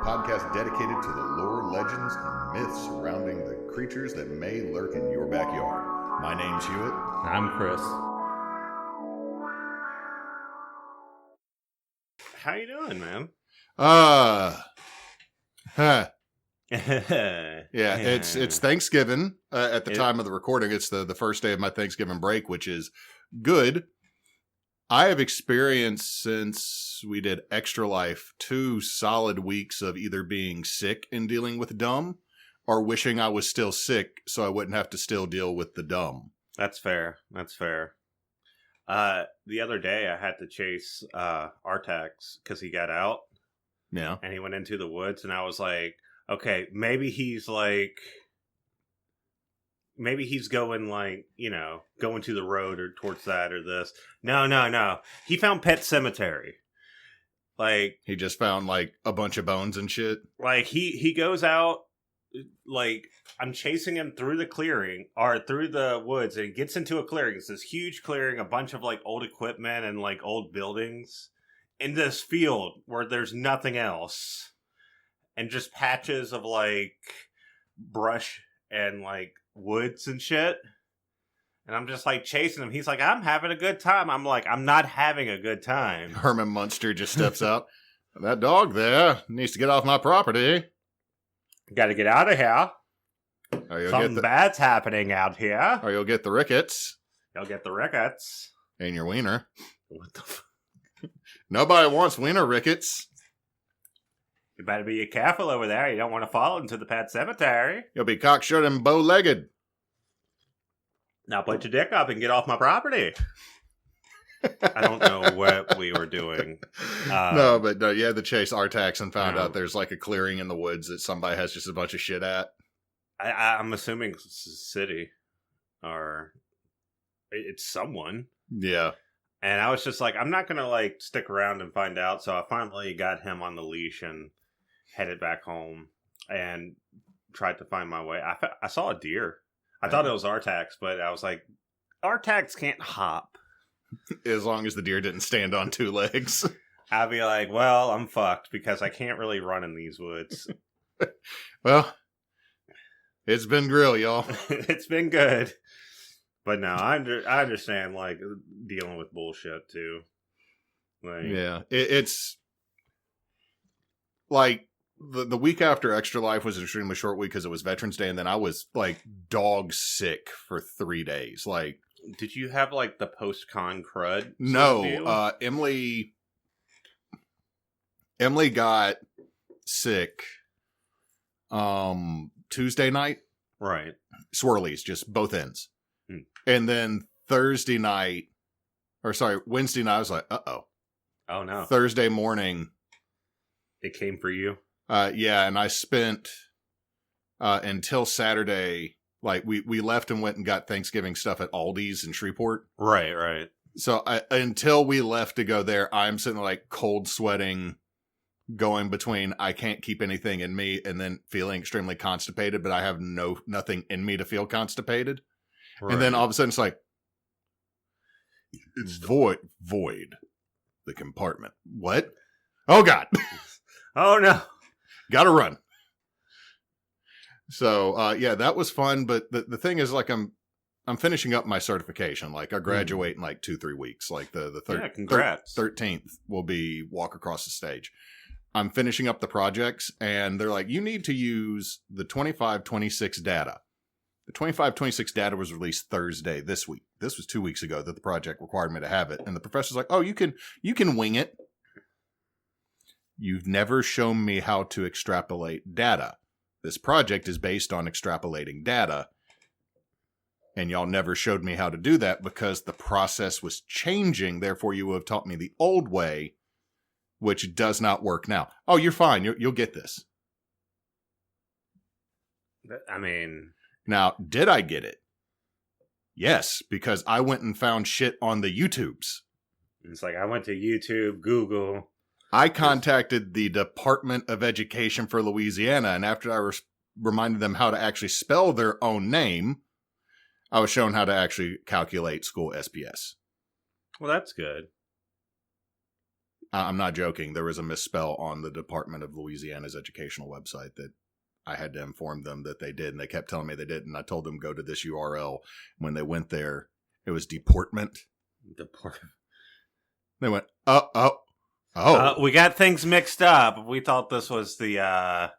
podcast dedicated to the lore, legends, and myths surrounding the creatures that may lurk in your backyard. My name's Hewitt. I'm Chris. How you doing, man? Yeah, it's Thanksgiving at the time of the recording. It's the first day of my Thanksgiving break, which is good. I have experienced, since we did Extra Life, 2 solid weeks of either being sick and dealing with dumb, or wishing I was still sick so I wouldn't have to still deal with the dumb. That's fair. The other day I had to chase Artax because he got out. Yeah. And he went into the woods, and I was like, okay, maybe he's going going to the road or towards that or this. No. He found Pet Cemetery. Like, he just found a bunch of bones and shit. Like he goes out, I'm chasing him through the clearing or through the woods, and he gets into a clearing. It's this huge clearing, a bunch of old equipment and old buildings in this field where there's nothing else. And just patches of brush and woods and shit. And I'm just chasing him. He's like, I'm having a good time. I'm like, I'm not having a good time. Herman Munster just steps out. That dog there needs to get off my property. Got to get out of here. Something bad's happening out here. Or you'll get the rickets. You'll get the rickets. And your wiener. What the fuck? Nobody wants wiener rickets. You better be careful over there. You don't want to fall into the Pet Cemetery. You'll be cocksure and bow-legged. Now put your dick up and get off my property. I don't know what we were doing. No, you had to chase Artax and found out there's a clearing in the woods that somebody has just a bunch of shit at. I'm assuming it's a city. Or it's someone. Yeah. And I was just like, I'm not going to stick around and find out. So I finally got him on the leash and headed back home and tried to find my way. I saw a deer. I thought it was Artax, but I was like, Artax can't hop. As long as the deer didn't stand on 2 legs. I'd be like, well, I'm fucked because I can't really run in these woods. Well, it's been grill, y'all. It's been good. But no, I understand, dealing with bullshit, too. Yeah, it's the week after Extra Life was an extremely short week because it was Veterans Day, and then I was, dog sick for 3 days. Did you have, the post-con crud? No, Emily got sick Tuesday night. Right. Swirlies, just both ends. And then Wednesday night, I was like, uh-oh. Oh, no. Thursday morning. It came for you? Yeah, and I spent until Saturday, we left and went and got Thanksgiving stuff at Aldi's in Shreveport. Right. So until we left to go there, I'm sitting cold sweating, going between I can't keep anything in me and then feeling extremely constipated, but I have nothing in me to feel constipated. Right. And then all of a sudden it's void the compartment. What? Oh God. Oh no. Gotta run. So yeah, that was fun. But the thing is, I'm finishing up my certification. I graduate in 2-3 weeks. Congrats. 13th will be walk across the stage. I'm finishing up the projects, and they're like, you need to use the 25-26 data. The 25-26 data was released Thursday this week. This was 2 weeks ago that the project required me to have it. And the professor's like, oh, you can wing it. You've never shown me how to extrapolate data. This project is based on extrapolating data. And y'all never showed me how to do that because the process was changing. Therefore, you have taught me the old way, which does not work now. Oh, you're fine. You'll get this. I mean... Now, did I get it? Yes, because I went and found shit on the YouTubes. It's I went to YouTube, Google. I contacted the Department of Education for Louisiana, and after I reminded them how to actually spell their own name, I was shown how to actually calculate school SPS. Well, that's good. I'm not joking. There was a misspell on the Department of Louisiana's educational website that I had to inform them that they did, and they kept telling me they didn't. I told them go to this URL. When they went there, it was deportment. They went, oh. We got things mixed up. We thought this was the.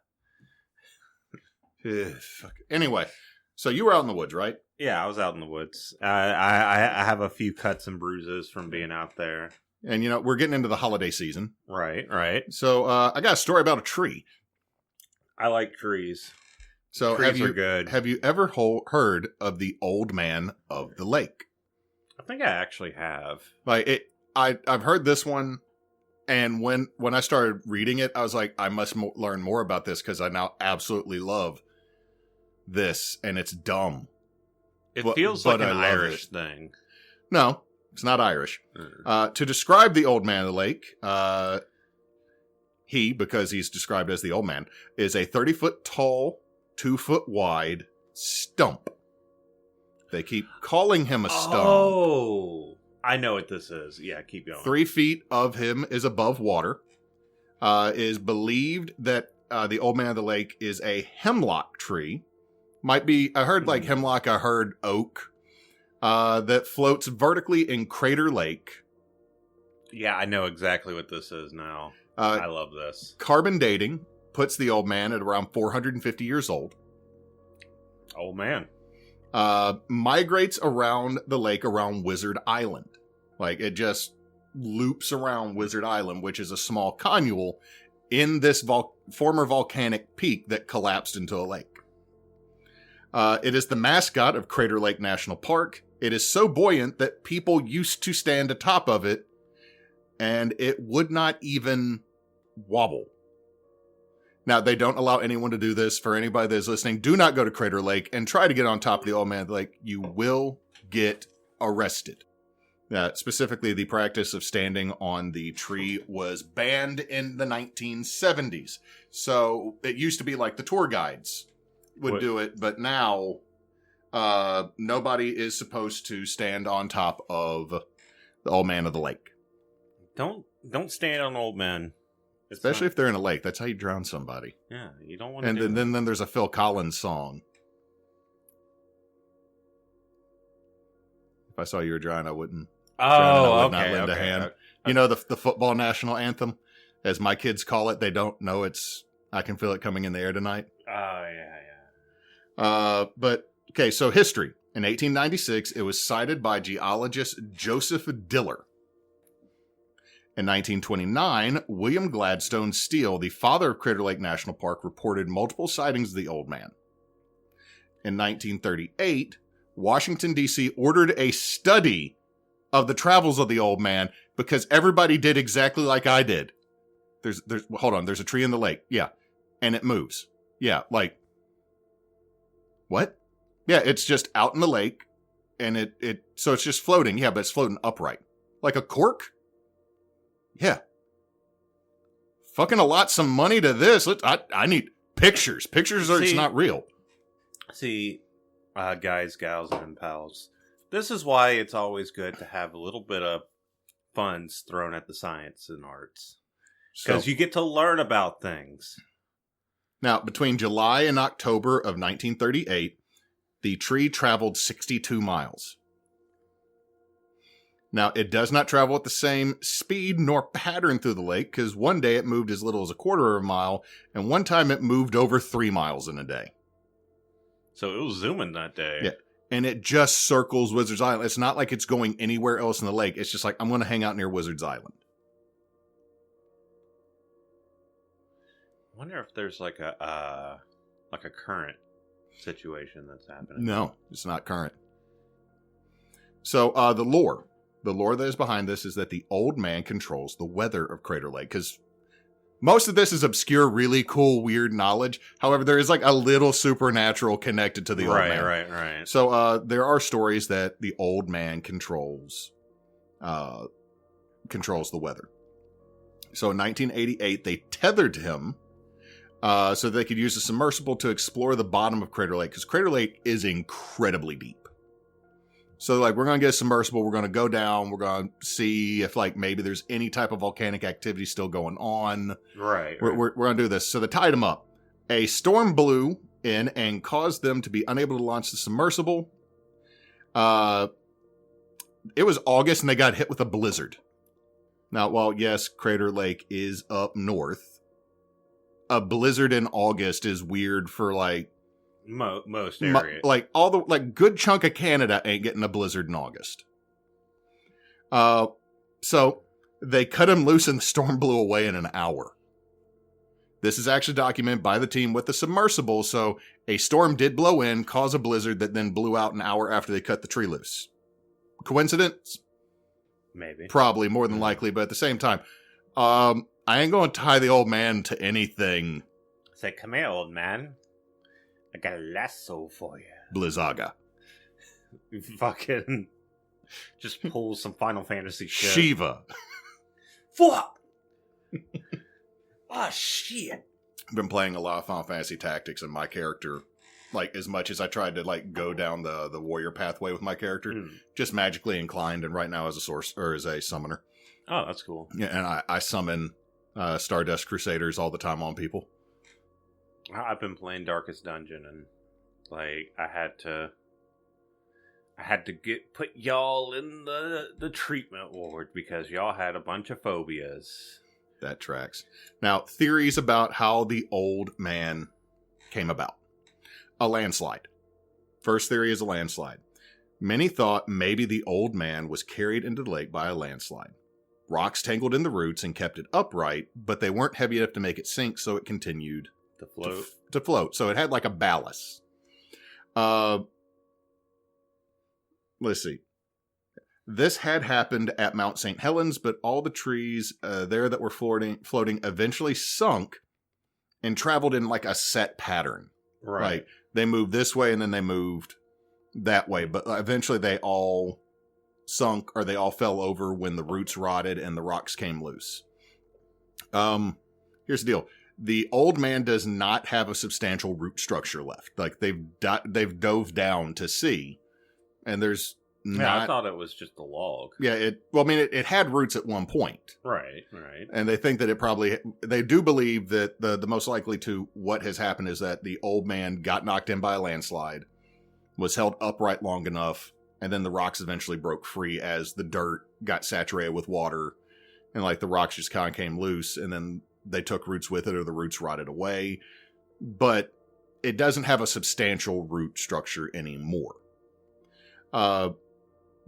Anyway, so you were out in the woods, right? Yeah, I was out in the woods. I have a few cuts and bruises from being out there. And, we're getting into the holiday season. Right. So I got a story about a tree. I like trees. So trees are good. Have you ever heard of the Old Man of the Lake? I think I actually have. I've heard this one, and when I started reading it, I was like, I must learn more about this because I now absolutely love this, and it's dumb. It feels like an Irish thing. No, it's not Irish. To describe the Old Man of the Lake, he, because he's described as the old man, is a 30-foot tall, 2-foot wide stump. They keep calling him a stump. Oh, I know what this is. Yeah, keep going. 3 feet of him is above water. Is believed that the Old Man of the Lake is a hemlock tree. Might be, I heard like hemlock, I heard oak. That floats vertically in Crater Lake. Yeah, I know exactly what this is now. I love this. Carbon dating puts the old man at around 450 years old. Old man. Migrates around the lake around Wizard Island. Like, it just loops around Wizard Island, which is a small conule in this former volcanic peak that collapsed into a lake. It is the mascot of Crater Lake National Park. It is so buoyant that people used to stand atop of it, and it would not even wobble. Now, they don't allow anyone to do this. For anybody that is listening, do not go to Crater Lake and try to get on top of the Old Man of the Lake. You will get arrested. Specifically, the practice of standing on the tree was banned in the 1970s. So it used to be like the tour guides would do it, but now nobody is supposed to stand on top of the Old Man of the Lake. Don't stand on old men. Especially if they're in a lake. That's how you drown somebody. Yeah, you don't want to. And then there's a Phil Collins song. If I saw you were drowning, I wouldn't. Oh, not lend a hand. Okay. You know the football national anthem, as my kids call it. They don't know it's "I Can Feel It Coming in the Air Tonight." Oh yeah. But okay, so history. In 1896, it was cited by geologist Joseph Diller. In 1929, William Gladstone Steele, the father of Crater Lake National Park, reported multiple sightings of the Old Man. In 1938, Washington, D.C. ordered a study of the travels of the Old Man because everybody did exactly like I did. Hold on, there's a tree in the lake. Yeah. And it moves. Yeah, like, what? Yeah, it's just out in the lake, and so it's just floating. Yeah, but it's floating upright. Like a cork? Yeah. Fucking allot some money to this. I need pictures. Pictures are, it's not real. See, guys, gals, and pals, this is why it's always good to have a little bit of funds thrown at the science and arts. Because you get to learn about things. Now, between July and October of 1938, the tree traveled 62 miles. Now, it does not travel at the same speed nor pattern through the lake, because one day it moved as little as a quarter of a mile, and one time it moved over 3 miles in a day. So it was zooming that day. Yeah, and it just circles Wizard's Island. It's not like it's going anywhere else in the lake. It's just like, I'm going to hang out near Wizard's Island. I wonder if there's like a current situation that's happening. No, it's not current. So the lore that is behind this is that the Old Man controls the weather of Crater Lake, because most of this is obscure, really cool, weird knowledge. However, there is like a little supernatural connected to the Old Man. Right. So there are stories that the Old Man controls the weather. So in 1988, they tethered him so they could use a submersible to explore the bottom of Crater Lake, because Crater Lake is incredibly deep. So, like, we're going to get a submersible. We're going to go down. We're going to see if, like, maybe there's any type of volcanic activity still going on. Right. We're going to do this. So they tied them up. A storm blew in and caused them to be unable to launch the submersible. It was August and they got hit with a blizzard. Now, while yes, Crater Lake is up north, a blizzard in August is weird for like most areas. Like all the like good chunk of Canada ain't getting a blizzard in August. So they cut him loose and the storm blew away in an hour. This is actually documented by the team with the submersible. So a storm did blow in, cause a blizzard that then blew out an hour after they cut the tree loose. Coincidence? Maybe. Probably, more than likely, but at the same time, I ain't going to tie the old man to anything. Say, come here, old man. I got a lasso for you. Blizzaga. Fucking just pull some Final Fantasy shit. Shiva. Fuck! Oh, shit. I've been playing a lot of Final Fantasy Tactics, and my character, like, as much as I tried to, like, go down the warrior pathway with my character, just magically inclined, and right now as a source, or as a summoner. Oh, that's cool. Yeah, and I summon Stardust Crusaders all the time on people. I've been playing Darkest Dungeon, and, like, I had to put y'all in the treatment ward, because y'all had a bunch of phobias. That tracks. Now, theories about how the old man came about. A landslide. First theory is a landslide. Many thought maybe the old man was carried into the lake by a landslide. Rocks tangled in the roots and kept it upright, but they weren't heavy enough to make it sink, so it continued to float. To float. So it had like a ballast. Let's see. This had happened at Mount St. Helens, but all the trees there that were floating eventually sunk and traveled in like a set pattern. Right. Like they moved this way and then they moved that way, but eventually they all sunk or they all fell over when the roots rotted and the rocks came loose. Here's the deal. The old man does not have a substantial root structure left. Like they've dove down to see, and there's not. I thought it was just a log. Yeah, it had roots at one point. Right. And they think that they do believe that the most likely to what has happened is that the old man got knocked in by a landslide, was held upright long enough, and then the rocks eventually broke free as the dirt got saturated with water, and like the rocks just kind of came loose, and then they took roots with it or the roots rotted away. But it doesn't have a substantial root structure anymore.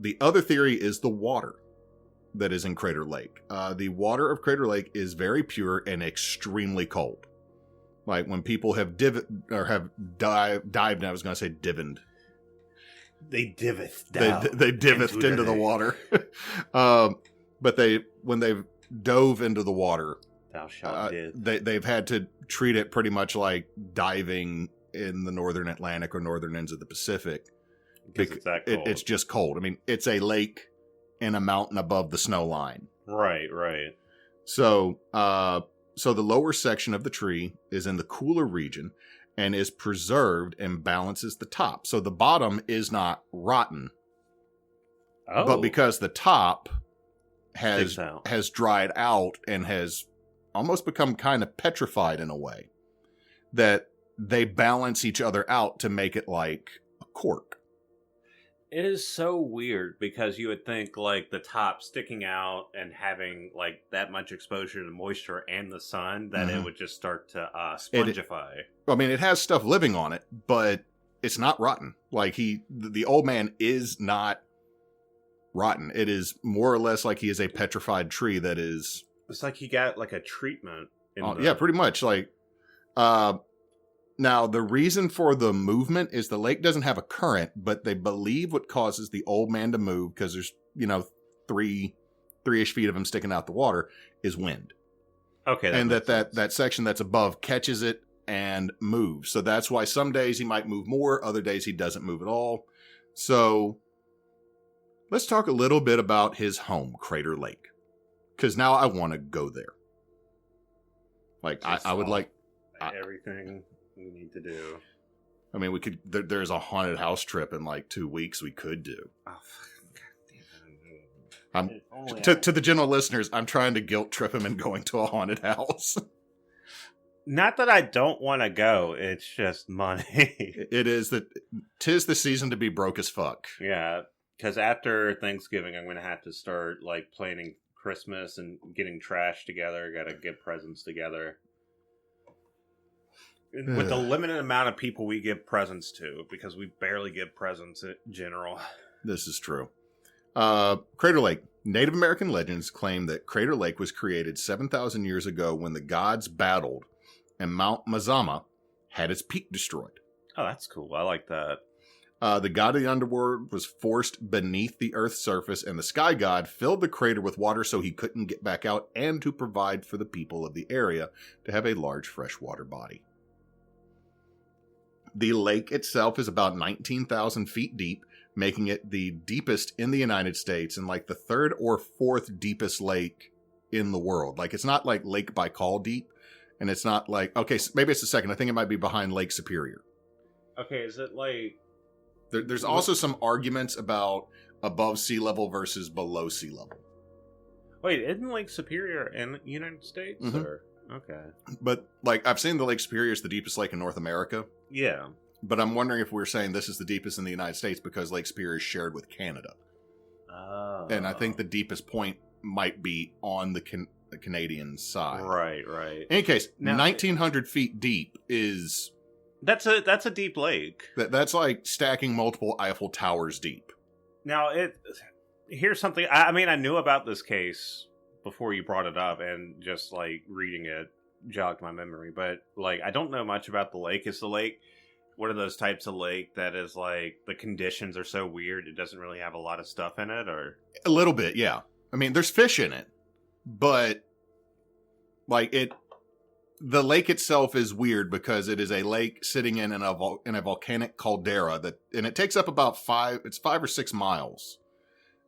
The other theory is the water that is in Crater Lake. The water of Crater Lake is very pure and extremely cold. Like when people have dived, and I was going to say divined. They diveth down. They divothed into the water. But when they've dove into the water, thou shalt dive. They've had to treat it pretty much like diving in the northern Atlantic or northern ends of the Pacific. Because it's that cold. It's just cold. I mean, it's a lake in a mountain above the snow line. Right. So, so the lower section of the tree is in the cooler region and is preserved and balances the top. So the bottom is not rotten. Oh. But because the top has dried out and has almost become kind of petrified in a way, that they balance each other out to make it like a cork. It is so weird because you would think like the top sticking out and having like that much exposure to moisture and the sun that it would just start to spongify. It has stuff living on it, but it's not rotten. Like the old man is not rotten. It is more or less like he is a petrified tree that is. It's like he got like a treatment. Yeah, pretty much. Like, now, the reason for the movement is the lake doesn't have a current, but they believe what causes the old man to move, because there's, 3-ish feet of him sticking out the water, is wind. Okay. And that section that's above catches it and moves. So that's why some days he might move more, other days he doesn't move at all. So let's talk a little bit about his home, Crater Lake, because now I want to go there. Like, I would like... everything we need to do. I mean, we could. There's a haunted house trip in like 2 weeks. We could do. Oh, God damn it. To the general listeners, I'm trying to guilt trip him and going to a haunted house. Not that I don't want to go. It's just money. It is that 'tis the season to be broke as fuck. Yeah, because after Thanksgiving, I'm going to have to start like planning Christmas and getting trash together. Got to get presents together. With the limited amount of people we give presents to, because we barely give presents in general. This is true. Crater Lake. Native American legends claim that Crater Lake was created 7,000 years ago when the gods battled and Mount Mazama had its peak destroyed. Oh, that's cool. I like that. The god of the underworld was forced beneath the earth's surface, and the sky god filled the crater with water so he couldn't get back out, and to provide for the people of the area to have a large freshwater body. The lake itself is about 19,000 feet deep, making it the deepest in the United States and like the 3rd or 4th deepest lake in the world. Like, it's not like Lake Baikal deep, and it's not like, okay, maybe it's the 2nd. I think it might be behind Lake Superior. Okay, is it like... There's also some arguments about above sea level versus below sea level. Wait, isn't Lake Superior in the United States? Mm-hmm. Or... Okay. But, like, I've seen the Lake Superior is the deepest lake in North America. Yeah. But I'm wondering if we're saying this is the deepest in the United States because Lake Superior is shared with Canada. Oh. And I think the deepest point might be on the Canadian side. Right. In any case, now, 1,900 feet deep is... That's a deep lake. That's like stacking multiple Eiffel Towers deep. Now, here's something... I mean, I knew about this case before you brought it up, and just, like, reading it jogged my memory. But, like, I don't know much about the lake. Is the lake one of those types of lake that is, like, the conditions are so weird it doesn't really have a lot of stuff in it, or... A little bit, yeah. I mean, there's fish in it, but, like, the lake itself is weird because it is a lake sitting in a volcanic caldera and it takes up about 5 or 6 miles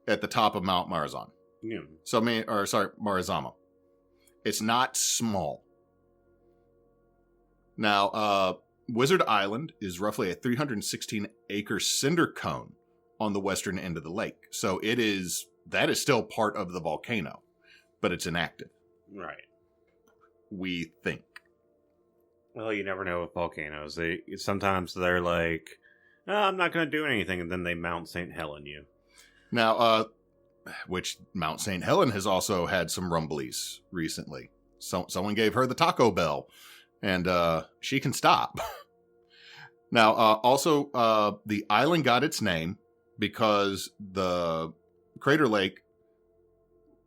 at the top of Mount Marazan. Yeah. So Marazama. It's not small. Now, Wizard Island is roughly a 316-acre cinder cone on the western end of the lake. So that is still part of the volcano, but it's inactive. Right. We think. Well, you never know with volcanoes. Sometimes they're like, oh, I'm not going to do anything, and then they Mount St. Helen you. Now, which Mount St. Helen has also had some rumblies recently. Someone gave her the Taco Bell, and she can stop. Now, also, the island got its name because the crater lake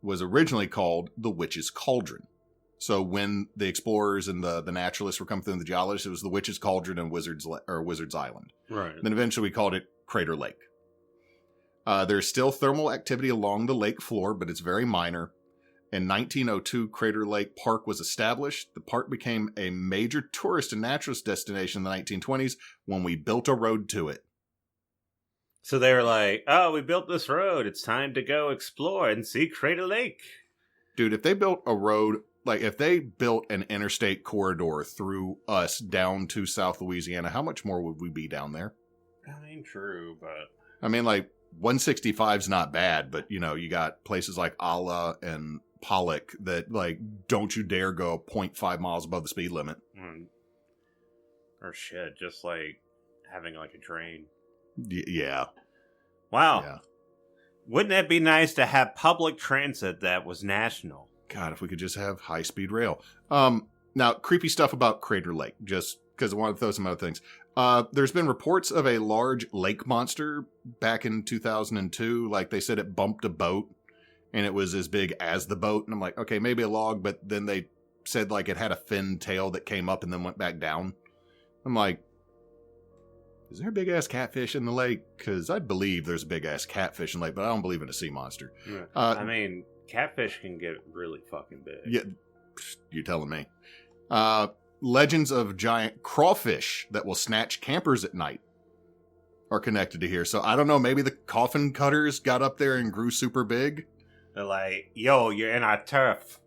was originally called the Witch's Cauldron. So when the explorers and the naturalists were coming through, and the geologists, it was the Witch's Cauldron and Wizard's Island. Right. Then eventually we called it Crater Lake. There's still thermal activity along the lake floor, but it's very minor. In 1902, Crater Lake Park was established. The park became a major tourist and naturalist destination in the 1920s when we built a road to it. So they were like, oh, we built this road. It's time to go explore and see Crater Lake. Dude, if they built a road, like if they built an interstate corridor through us down to South Louisiana, how much more would we be down there? I mean, true, but... I mean, like, 165's not bad, but, you know, you got places like Allah and Pollock that, like, don't you dare go 0.5 miles above the speed limit. Or shit, just, like, having, like, a train. Yeah. Wow. Yeah. Wouldn't that be nice to have public transit that was national? God, if we could just have high-speed rail. Now, creepy stuff about Crater Lake, just because I want to throw some other things. There's been reports of a large lake monster back in 2002. Like, they said it bumped a boat, and it was as big as the boat. And I'm like, okay, maybe a log, but then they said, like, it had a fin tail that came up and then went back down. I'm like, is there a big-ass catfish in the lake? Because I believe there's a big-ass catfish in the lake, but I don't believe in a sea monster. Yeah. I mean, catfish can get really fucking big. Yeah, you're telling me. Legends of giant crawfish that will snatch campers at night are connected to here. So I don't know, maybe the coffin cutters got up there and grew super big. They're like, yo, you're in our turf.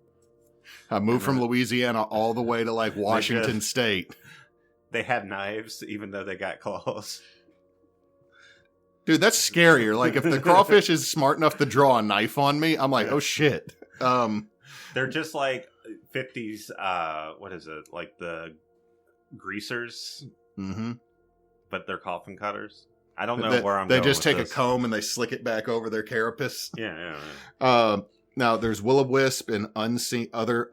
I moved from Louisiana all the way to, like, Washington State. they have knives, even though they got claws. Dude, that's scarier. Like, if the crawfish is smart enough to draw a knife on me, I'm like, oh shit. They're just like 50s, what is it? Like the greasers, but they're coffin cutters. I don't know where I'm going. They just take this. A comb and they slick it back over their carapace. Yeah. Now there's will-o-wisp and unseen other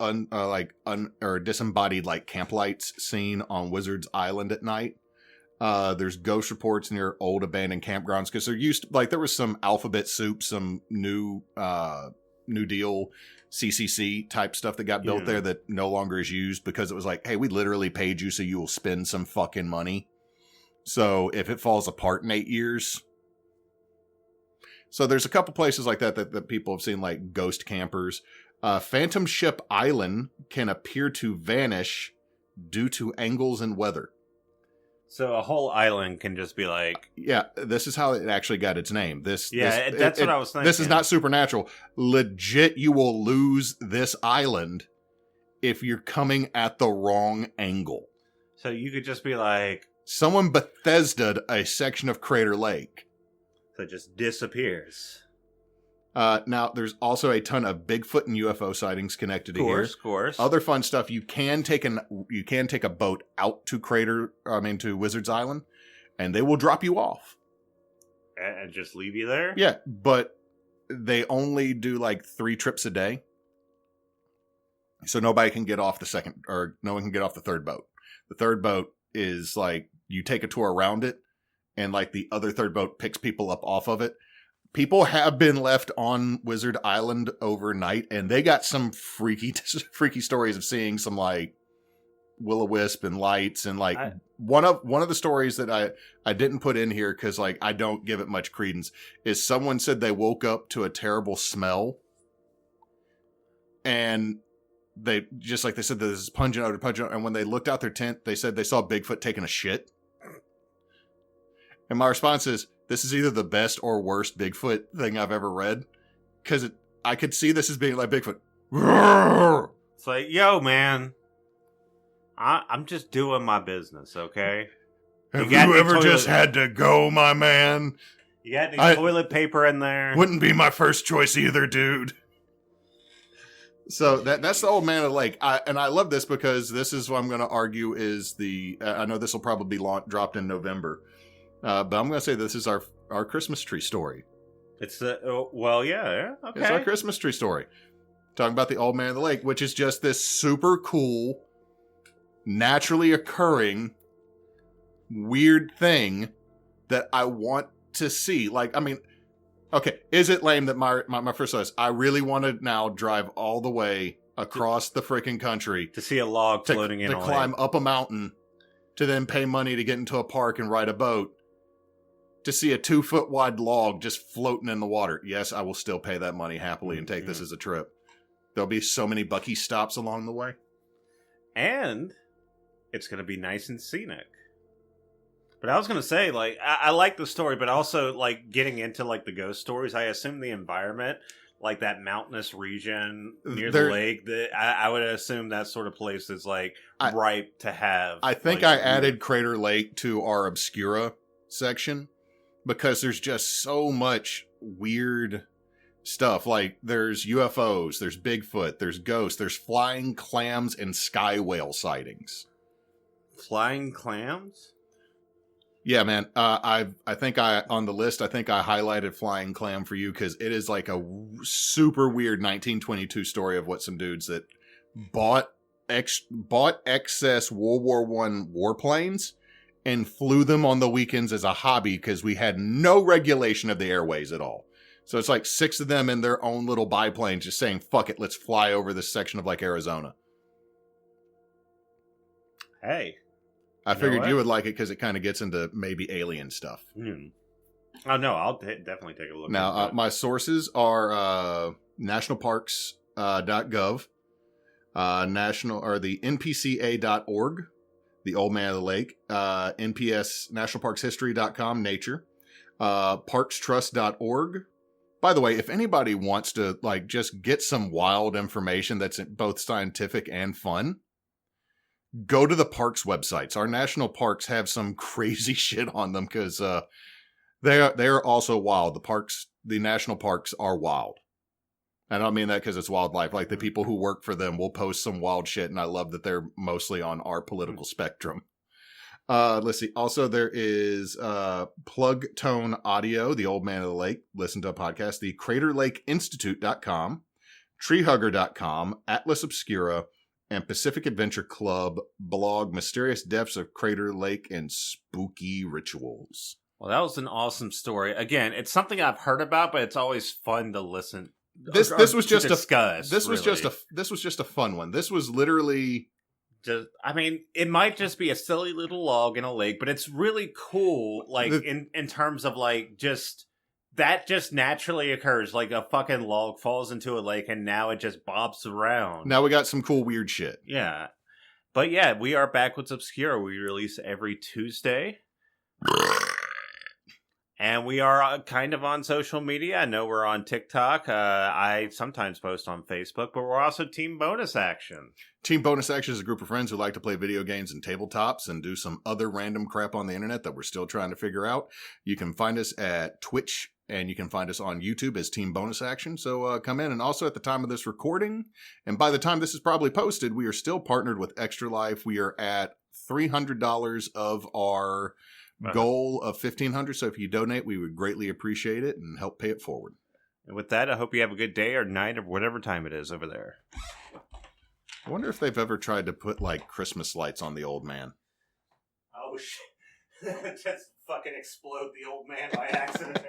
or disembodied like camp lights seen on Wizard's Island at night. There's ghost reports near old abandoned campgrounds because there used to, like, there was some alphabet soup, some New Deal CCC type stuff that got built there that no longer is used because it was like, hey, we literally paid you so you will spend some fucking money. So if it falls apart in 8 years. So there's a couple places like that people have seen, like ghost campers. Phantom Ship Island can appear to vanish due to angles and weather. So a whole island can just be like... Yeah, this is how it actually got its name. That's what I was thinking. This is not supernatural. Legit, you will lose this island if you're coming at the wrong angle. So you could just be like... Someone Bethesda'd a section of Crater Lake. So it just disappears. Now, there's also a ton of Bigfoot and UFO sightings connected to here. Of course. Other fun stuff. You can take a boat out to Wizard's Island, and they will drop you off. And just leave you there? Yeah, but they only do like 3 trips a day. So nobody can get off no one can get off the third boat. The third boat is like, you take a tour around it, and like the other third boat picks people up off of it. People have been left on Wizard Island overnight, and they got some freaky stories of seeing some like will-o-wisp and lights, and like one of the stories that I didn't put in here because like I don't give it much credence is someone said they woke up to a terrible smell, and they said this is pungent odor, and when they looked out their tent, they said they saw Bigfoot taking a shit. And my response is, this is either the best or worst Bigfoot thing I've ever read. Because I could see this as being like Bigfoot. It's like, yo, man, I'm just doing my business, okay? Have you ever just had to go, my man? You got any toilet paper in there? Wouldn't be my first choice either, dude. So that's the old man of the lake. And I love this because this is what I'm going to argue is the... I know this will probably be dropped in November. But I'm going to say this is our Christmas tree story. It's okay. It's our Christmas tree story. Talking about the old man of the lake, which is just this super cool, naturally occurring, weird thing that I want to see. Like, I mean, okay, is it lame that my first thought is I really want to now drive all the way across the freaking country to see a log floating in a lake. To climb up a mountain, to then pay money to get into a park and ride a boat, to see a 2-foot wide log just floating in the water. Yes, I will still pay that money happily and take this as a trip. There'll be so many Bucky stops along the way. And it's going to be nice and scenic. But I was going to say, like, I like the story, but also, like, getting into, like, the ghost stories, I assume the environment, like, that mountainous region near the lake, I would assume that sort of place is, like, ripe to have. I think I added Crater Lake to our Obscura section. Because there's just so much weird stuff. Like, there's UFOs, there's Bigfoot, there's ghosts, there's flying clams and sky whale sightings. Flying clams? Yeah, man. I think on the list, I think I highlighted flying clam for you because it is like a super weird 1922 story of what some dudes that bought excess World War I warplanes and flew them on the weekends as a hobby because we had no regulation of the airways at all. So it's like 6 of them in their own little biplanes just saying, fuck it, let's fly over this section of like Arizona. Hey. I figured you would like it because it kind of gets into maybe alien stuff. Oh, no, I'll definitely take a look. Now, my sources are nationalparks.gov, the npca.org, the Old Man of the Lake, NPS, nationalparkshistory.com, nature, parkstrust.org. By the way, if anybody wants to like just get some wild information that's both scientific and fun, go to the parks websites. Our national parks have some crazy shit on them because they are also wild. The national parks are wild. And I don't mean that because it's wildlife. Like, the people who work for them will post some wild shit, and I love that they're mostly on our political spectrum. Let's see. Also, there is Plug Tone Audio, the Old Man of the Lake. Listen to a podcast. The CraterLakeInstitute.com, TreeHugger.com, Atlas Obscura, and Pacific Adventure Club blog Mysterious Depths of Crater Lake and Spooky Rituals. Well, that was an awesome story. Again, it's something I've heard about, but it's always fun to listen. This was just discuss. This was just a fun one. This was literally just. I mean, it might just be a silly little log in a lake, but it's really cool. Like in terms of like just that just naturally occurs. Like a fucking log falls into a lake, and now it just bobs around. Now we got some cool weird shit. Yeah, but yeah, we are Backwoods Obscura. We release every Tuesday. And we are kind of on social media. I know we're on TikTok. I sometimes post on Facebook, but we're also Team Bonus Action. Team Bonus Action is a group of friends who like to play video games and tabletops and do some other random crap on the internet that we're still trying to figure out. You can find us at Twitch, and you can find us on YouTube as Team Bonus Action. So come in. And also at the time of this recording, and by the time this is probably posted, we are still partnered with Extra Life. We are at $300 of our goal of $1,500. So if you donate, we would greatly appreciate it and help pay it forward. And with that, I hope you have a good day or night or whatever time it is over there. I wonder if they've ever tried to put like Christmas lights on the old man. Oh shit. Just fucking explode the old man by accident.